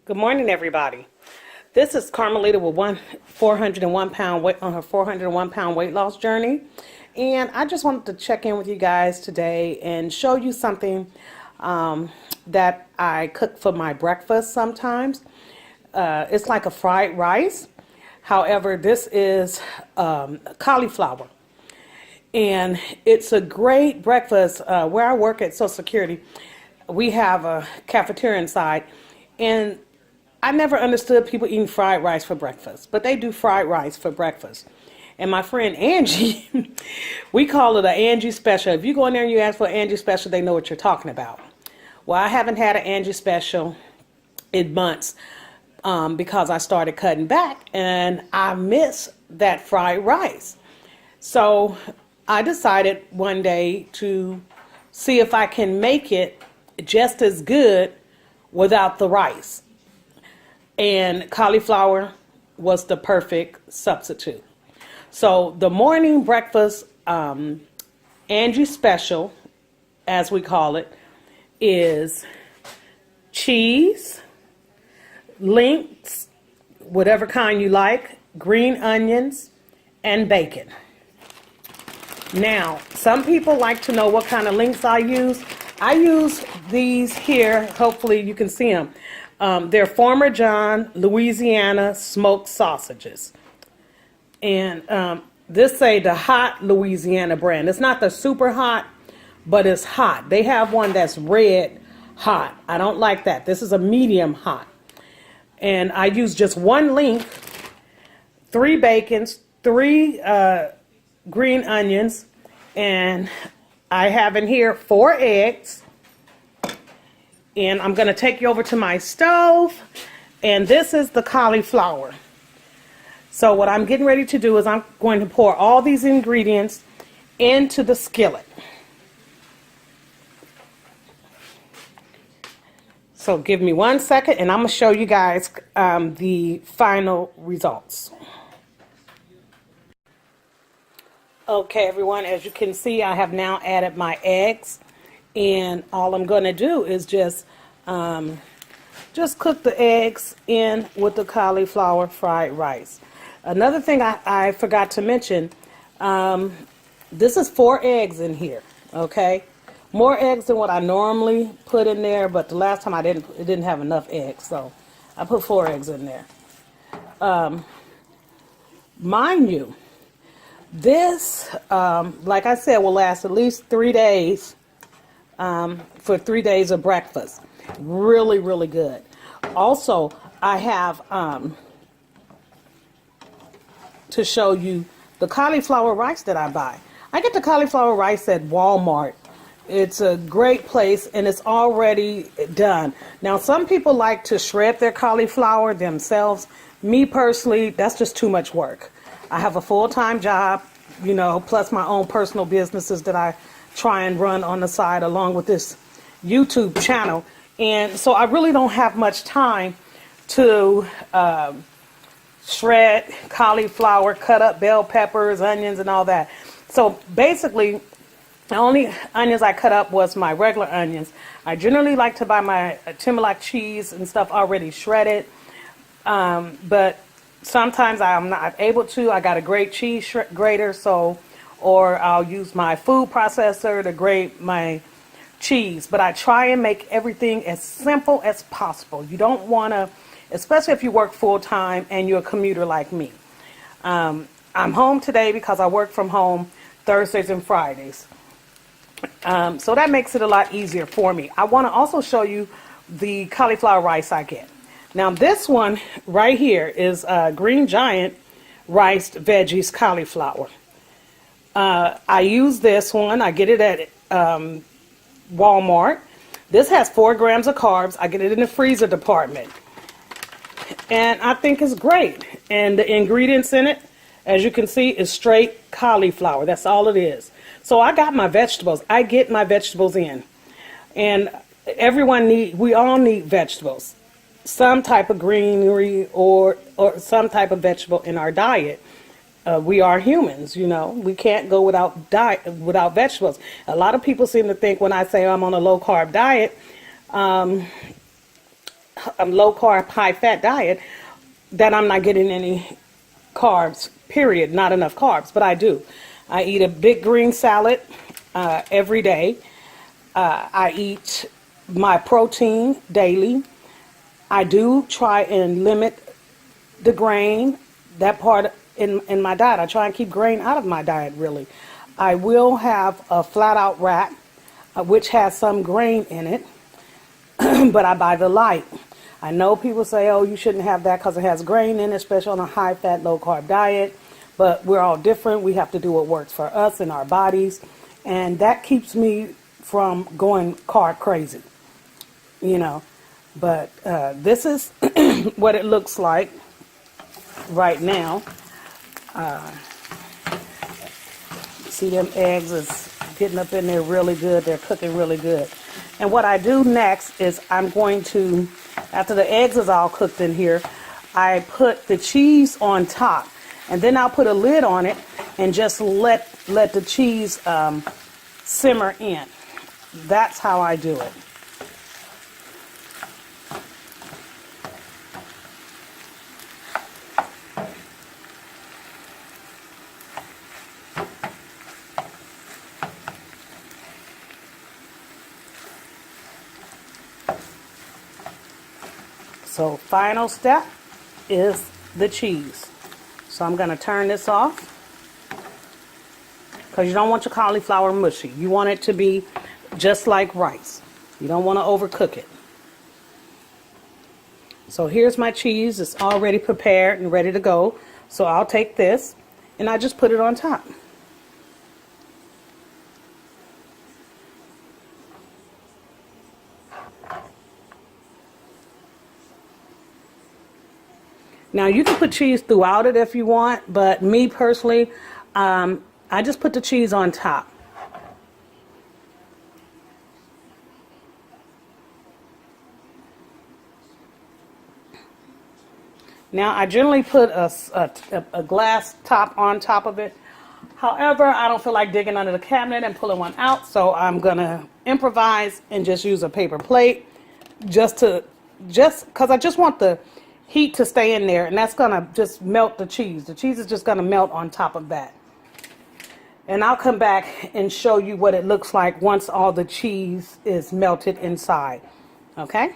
Good morning, everybody. This is Carmelita with 401 pound weight on her 401 pound weight loss journey, and I just wanted to check in with you guys today and show you something that I cook for my breakfast sometimes. It's like a fried rice. However, this is cauliflower, and it's a great breakfast. Where I work at Social Security, we have a cafeteria inside, and I never understood people eating fried rice for breakfast, but they do fried rice for breakfast. And my friend Angie, we call it an Angie special. If you go in there and you ask for an Angie special, they know what you're talking about. Well, I haven't had an Angie special in months because I started cutting back and I miss that fried rice. So I decided one day to see if I can make it just as good without the rice. And cauliflower was the perfect substitute. So the morning breakfast, Angie special, as we call it, is cheese, links, whatever kind you like, green onions, and bacon. Now, some people like to know what kind of links I use. I use these here. Hopefully you can see them. They're Farmer John, Louisiana smoked sausages. And this say the hot Louisiana brand. It's not the super hot, but it's hot. They have one that's red hot. I don't like that. This is a medium hot. And I use just one link, 3 bacons, 3 green onions, and I have in here 4 eggs. And I'm going to take you over to my stove, and this is the cauliflower. So what I'm getting ready to do is I'm going to pour all these ingredients into the skillet. So give me 1 second, and I'm going to show you guys the final results. Okay, everyone, as you can see, I have now added my eggs. And all I'm going to do is just cook the eggs in with the cauliflower fried rice. Another thing I forgot to mention, this is 4 eggs in here, okay? More eggs than what I normally put in there, but the last time it didn't have enough eggs, so I put 4 eggs in there. Mind you, this, like I said, will last at least 3 days. For 3 days of breakfast. Really, really good. Also, I have to show you the cauliflower rice that I buy. I get the cauliflower rice at Walmart. It's a great place and it's already done. Now, some people like to shred their cauliflower themselves. Me personally, that's just too much work. I have a full-time job, you know, plus my own personal businesses that I try and run on the side along with this YouTube channel, and so I really don't have much time to shred cauliflower, cut up bell peppers, onions, and all that. So basically, the only onions I cut up was my regular onions. I generally like to buy my Timberlake cheese and stuff already shredded, but sometimes I'm not able to. I got a great cheese grater, or I'll use my food processor to grate my cheese. But I try and make everything as simple as possible. You don't want to, especially if you work full-time and you're a commuter like me. I'm home today because I work from home Thursdays and Fridays. So that makes it a lot easier for me. I want to also show you the cauliflower rice I get. Now this one right here is Green Giant Riced Veggies Cauliflower. I use this one. I get it at Walmart. This has 4 grams of carbs. I get it in the freezer department. And I think it's great. And the ingredients in it, as you can see, is straight cauliflower. That's all it is. So I got my vegetables. I get my vegetables in. And we all need vegetables. Some type of greenery or some type of vegetable in our diet. We are humans, you know. We can't go without vegetables. A lot of people seem to think when I say I'm on a low carb diet, low carb, high fat diet, that I'm not getting any carbs, period, not enough carbs, but I do. I eat a big green salad every day. I eat my protein daily. I do try and limit the grain, that part in my diet. I try and keep grain out of my diet, really. I will have a flat out wrap, which has some grain in it, but I buy the light. I know people say, oh, you shouldn't have that because it has grain in it, especially on a high fat, low carb diet. But we're all different. We have to do what works for us and our bodies. And that keeps me from going carb crazy, you know. But this is what it looks like right now. See, them eggs is getting up in there really good. They're cooking really good. And what I do next is I'm going to, after the eggs is all cooked in here, I put the cheese on top. And then I'll put a lid on it and just let the cheese simmer in. That's how I do it. So final step is the cheese. So I'm going to turn this off because you don't want your cauliflower mushy. You want it to be just like rice. You don't want to overcook it. So here's my cheese. It's already prepared and ready to go. So I'll take this and I just put it on top. Now you can put cheese throughout it if you want, but me personally, I just put the cheese on top. Now I generally put a glass top on top of it. However, I don't feel like digging under the cabinet and pulling one out, so I'm gonna improvise and just use a paper plate just because I just want the heat to stay in there, and that's gonna just melt the cheese. The cheese is just gonna melt on top of that. And I'll come back and show you what it looks like once all the cheese is melted inside. Okay?